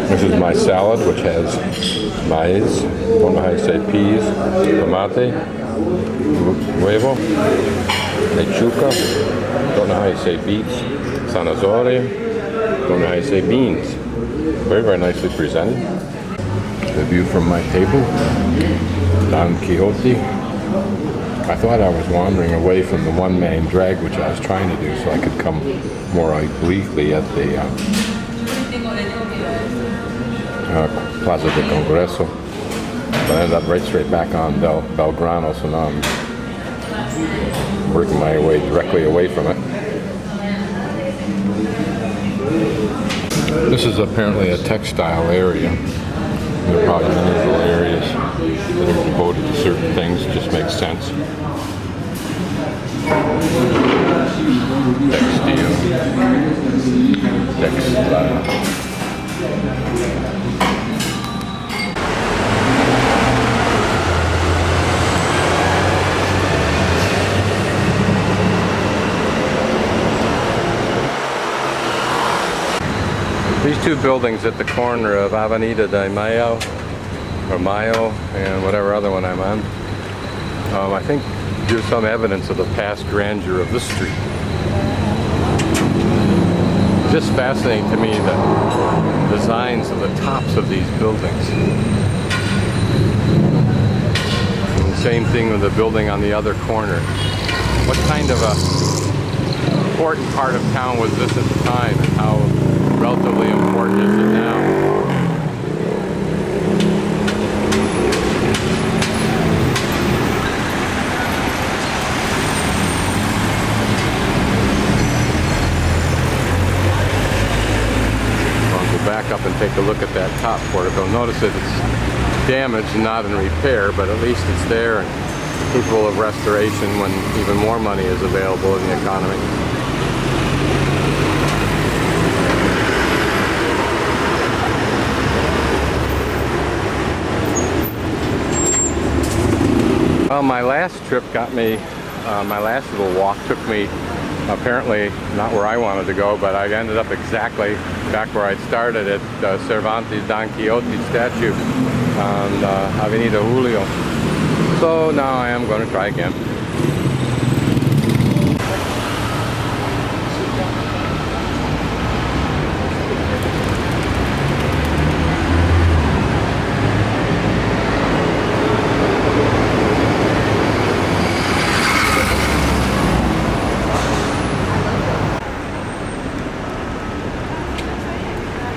This is my salad, which has maize, don't know how you say peas, tomate, huevo, lechuga, don't know how you say beets, zanahoria, don't know how you say beans. Very, very nicely presented. The view from my table, Don Quixote. I thought I was wandering away from the one-man drag, which I was trying to do, so I could come more obliquely at the Plaza del Congreso. But I ended up right straight back on Belgrano, so now I'm working my way directly away from it. This is apparently a textile area. There are probably many little areas that are devoted to certain things. It just makes sense. Textile. These two buildings at the corner of Avenida de Mayo, or Mayo, and whatever other one I'm on, I think give some evidence of the past grandeur of this street. It's just fascinating to me the designs of the tops of these buildings. And the same thing with the building on the other corner. What kind of a important part of town was this at the time, and how relatively important is it now? I'll go back up and take a look at that top portico. Notice that it's damaged, not in repair, but at least it's there and capable of restoration when even more money is available in the economy. Well, my last trip got me, my last little walk took me apparently not where I wanted to go, but I ended up exactly back where I started at Cervantes Don Quixote statue on Avenida Julio. So now I am going to try again.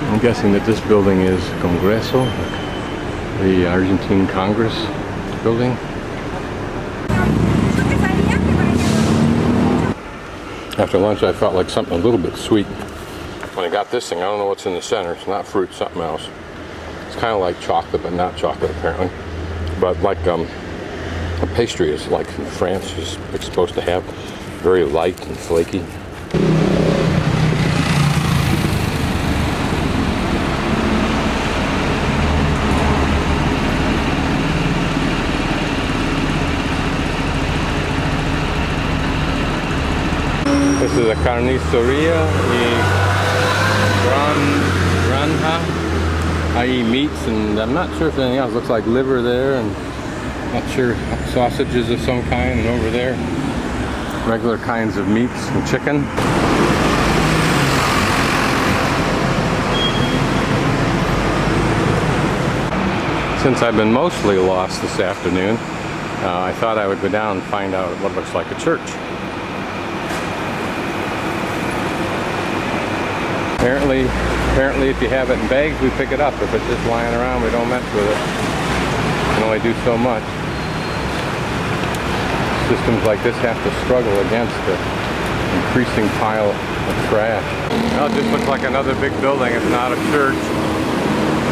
I'm guessing that this building is Congreso, the Argentine Congress building. After lunch I felt like something a little bit sweet. When I got this thing, I don't know what's in the center. It's not fruit, something else. It's kind of like chocolate, but not chocolate apparently. But like a pastry is like in France is supposed to have. Very light and flaky. This is a carniceria y granja. I eat meats, and I'm not sure if anything else. Looks like liver there, and not sure, sausages of some kind, and over there regular kinds of meats and chicken. Since I've been mostly lost this afternoon, I thought I would go down and find out what looks like a church. Apparently if you have it in bags, we pick it up. If it's just lying around, we don't mess with it. We can only do so much. Systems like this have to struggle against the increasing pile of trash. Well, it just looks like another big building. It's not a church.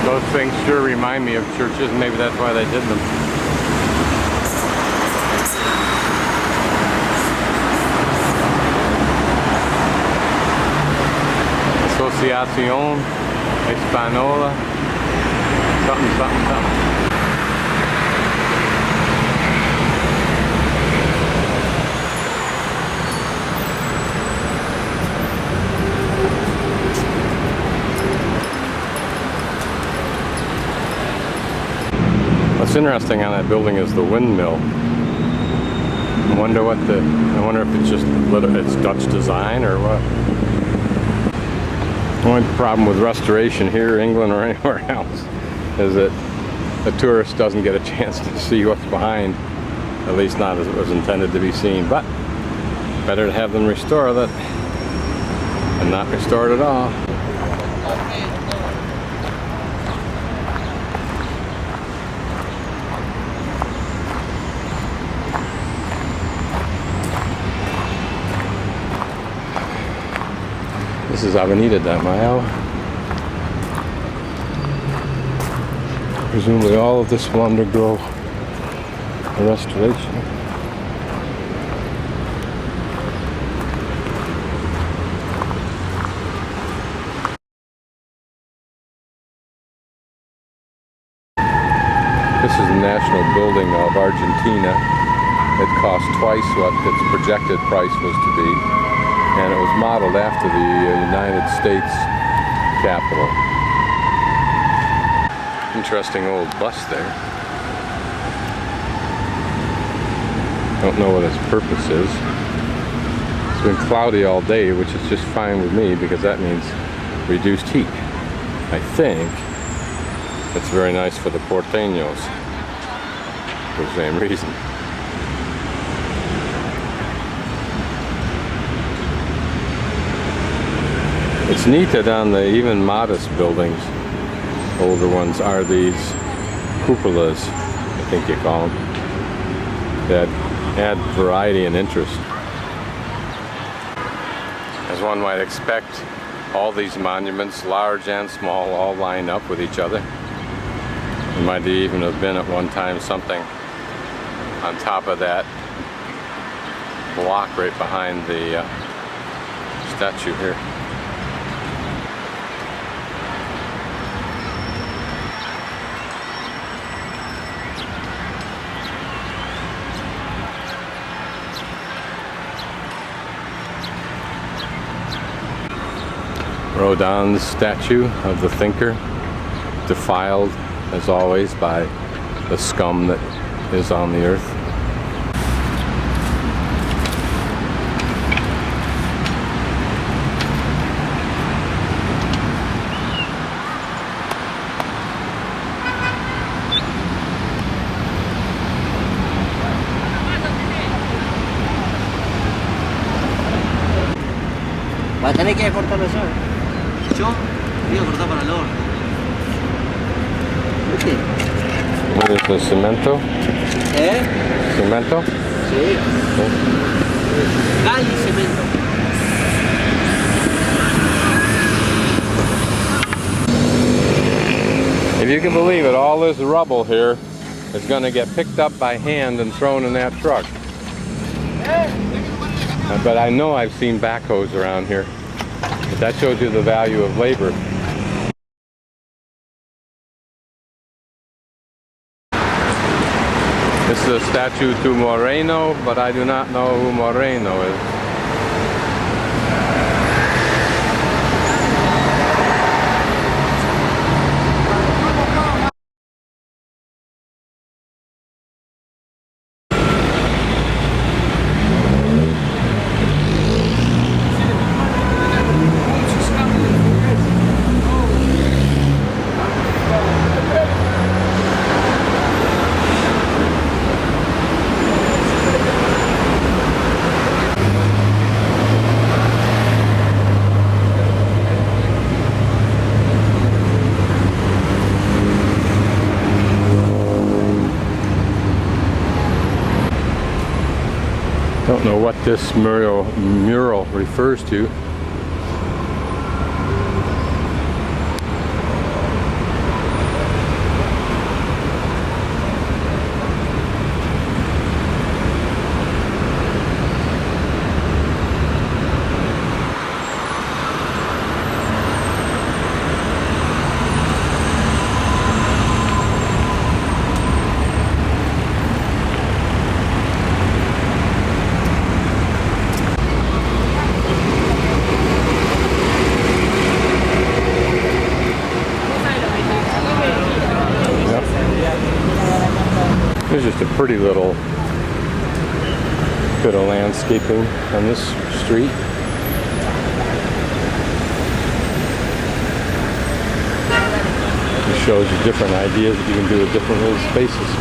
Those things sure remind me of churches, and maybe that's why they did them. Asociación Española, something, something, something. What's interesting on that building is the windmill. I wonder if it's just it's Dutch design or what. The only problem with restoration here, England or anywhere else, is that the tourist doesn't get a chance to see what's behind, at least not as it was intended to be seen. But better to have them restore that than not restore it at all. This is Avenida da Mayo. Presumably all of this will undergo a restoration. This is the national building of Argentina. It cost twice what its projected price was to be, and it was modeled after the United States Capitol. Interesting old bus there. Don't know what its purpose is. It's been cloudy all day, which is just fine with me because that means reduced heat. I think it's very nice for the porteños for the same reason. It's neat that on the even modest buildings, older ones, are these cupolas, I think you call them, that add variety and interest. As one might expect, all these monuments, large and small, all line up with each other. There might even have been at one time something on top of that block right behind the statue here. Rodin's statue of the thinker, defiled as always by the scum that is on the earth. Va a tener que cortarlo eso. Yo voy a cortar para el horno. ¿Viste? What is the cemento? Cemento? Sí. Cal y cemento. If you can believe it, all this rubble here is going to get picked up by hand and thrown in that truck. But I know I've seen backhoes around here. But that shows you the value of labor. This is a statue to Moreno, but I do not know who Moreno is. Don't know what this mural refers to. Just a pretty little bit of landscaping on this street. It shows you different ideas that you can do with different little spaces.